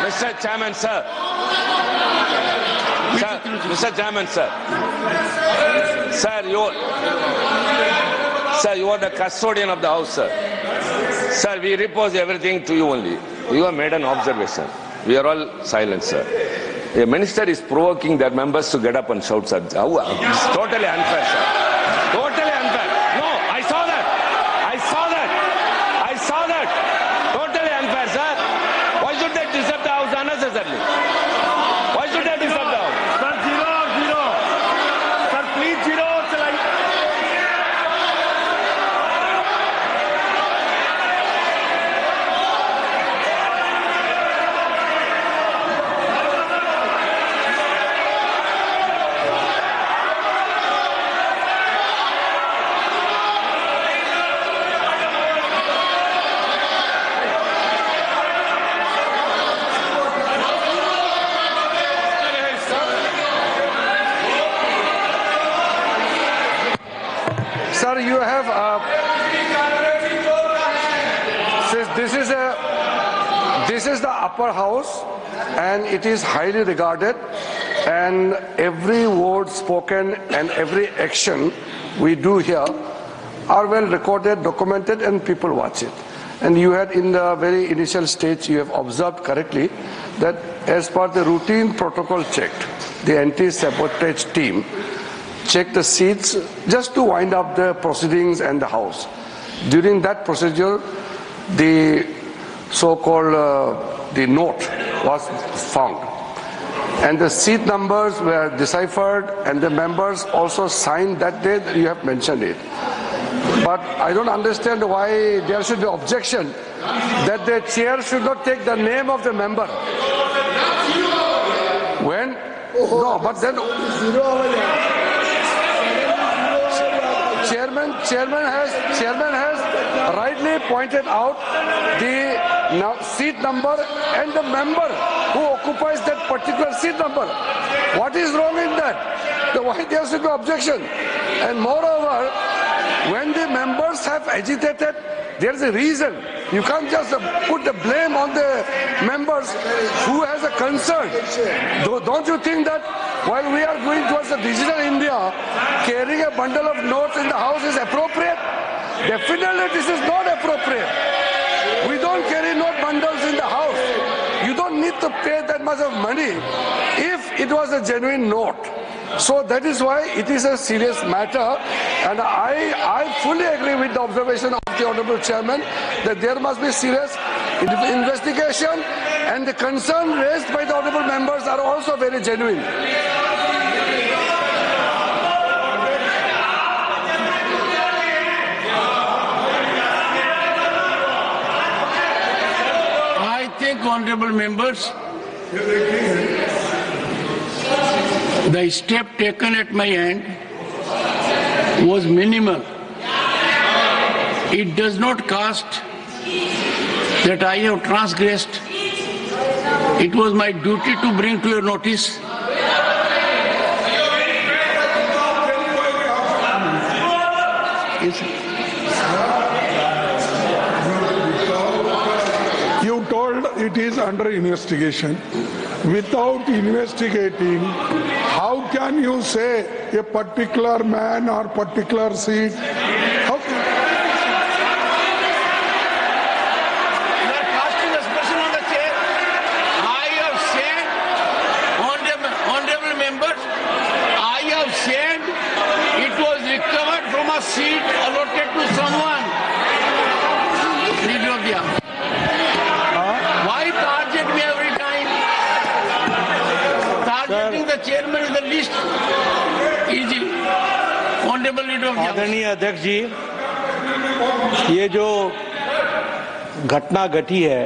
Mr. Chairman, sir. Mr. Chairman, sir. Sir, you are the custodian of the House, sir. Sir, we repose everything to you only. You have made an observation. We are all silent, sir. A minister is provoking their members to get up and shout, sir. It's totally unfair, sir. Totally unfair. No, I saw that. I saw that. I saw that. Totally unfair, sir. Why should they disturb the House unnecessarily? Why should they disturb the House? Sir, zero. Sir, please zero. Sir, you have this is the upper house, and it is highly regarded, and every word spoken and every action we do here are well recorded, documented, and people watch it. And you had in the very initial stage, you have observed correctly that as per the routine protocol checked, the anti-sabotage team check the seats just to wind up the proceedings and the House. During that procedure, the so-called the note was found, and the seat numbers were deciphered, and the members also signed that day. You have mentioned it, but I don't understand why there should be objection that the chair should not take the name of the member. When no, but then. Chairman has rightly pointed out the seat number and the member who occupies that particular seat number. What is wrong in that? Why there should be objection? And moreover, when the members have agitated, there is a reason. You can't just put the blame on the members who has a concern. Don't you think that while we are going towards a digital India, carrying a bundle of notes in the House is appropriate? Definitely this is not appropriate. We don't carry note bundles in the House. You don't need to pay that much of money if it was a genuine note. So that is why it is a serious matter, and I fully agree with the observation of the Honourable Chairman that there must be serious investigation, and the concern raised by the Honourable members are also very genuine. I think, Honourable members, the step taken at my end was minimal. It does not cast that I have transgressed. It was my duty to bring to your notice. You told it is under investigation. Without investigating, how can you say a particular man or particular seat? How can... You are casting aspersion on the chair. I have said, honorable members, I have said it was recovered from a seat allotted to someone. Why target me every time? Targeting the chairman is the least easy. Honorable Leader of the House. आदरणीय अध्यक्ष जी, ये जो घटना घटी है,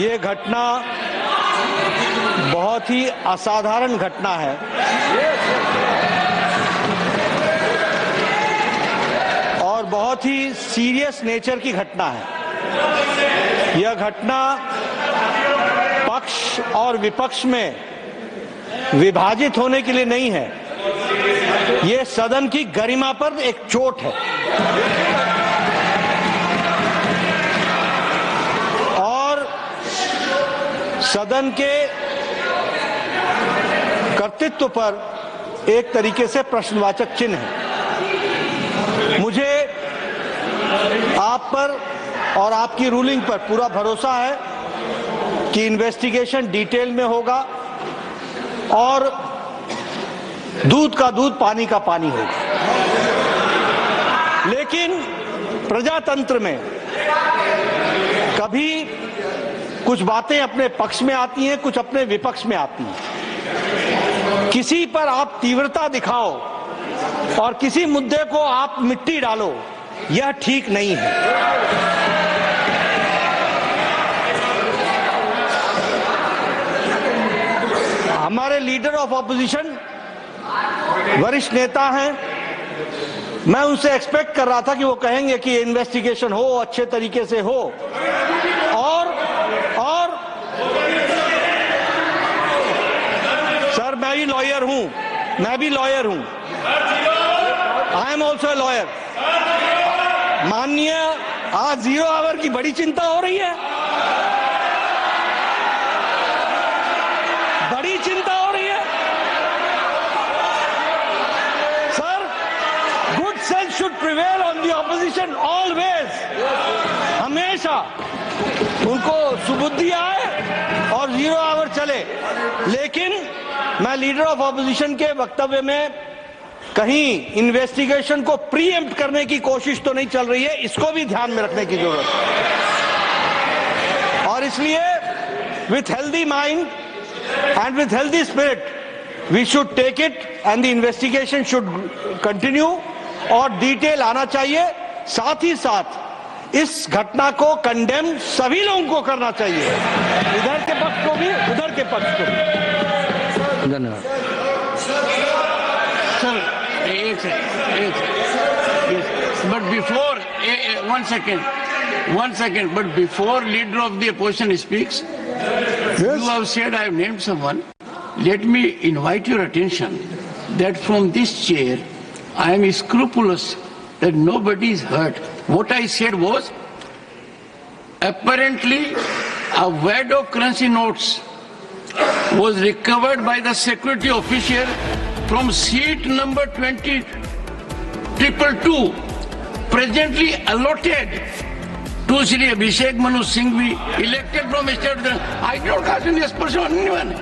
ये घटना बहुत ही असाधारण घटना है और बहुत ही सीरियस नेचर की घटना है। यह घटना पक्ष और विपक्ष में विभाजित होने के लिए नहीं है, ये सदन की गरिमा पर एक चोट है और सदन के कर्तृत्व पर एक तरीके से प्रश्नवाचक चिन्ह है। मुझे आप पर और आपकी रूलिंग पर पूरा भरोसा है कि इन्वेस्टिगेशन डिटेल में होगा और दूध का दूध पानी का पानी होगा। लेकिन प्रजातंत्र में कभी कुछ बातें अपने पक्ष में आती हैं, कुछ अपने विपक्ष में आती हैं। किसी पर आप तीव्रता दिखाओ और किसी मुद्दे को आप मिट्टी डालो, यह ठीक नहीं है। हमारे लीडर ऑफ ऑपोजिशन वरिष्ठ नेता हैं, मैं उनसे एक्सपेक्ट कर रहा था कि वो कहेंगे कि इन्वेस्टिगेशन हो, अच्छे तरीके से हो और सर मैं भी लॉयर हूं, I am also a lawyer. माननीय, आज 0 आवर की बड़ी चिंता हो रही है, बड़ी चिंता हो रही है। Sir, good sense should prevail on the opposition always. हमेशा उनको सुबुद्धि आए और 0 आवर चले। लेकिन मैं लीडर ऑफ ऑपोजिशन के वक्तव्य में कहीं इन्वेस्टिगेशन को प्रीएम्प्ट करने की कोशिश तो नहीं चल रही है, इसको भी ध्यान में रखने की जरूरत है। और इसलिए with healthy mind and with healthy spirit we should take it and the investigation should continue और डिटेल आना चाहिए। साथ ही साथ इस घटना को कंडेम सभी लोगों को करना चाहिए, इधर के पक्ष को भी उधर के पक्ष को भी। धन्यवाद sir. But before, one second, but before leader of the opposition speaks, you have said I have named someone. Let me invite your attention that from this chair, I am scrupulous that nobody is hurt. What I said was, apparently, a wad of currency notes was recovered by the security officer from seat number 20222, presently allotted to Shri Abhishek Manu Singhvi, elected from State. I don't cast any aspersion on anyone.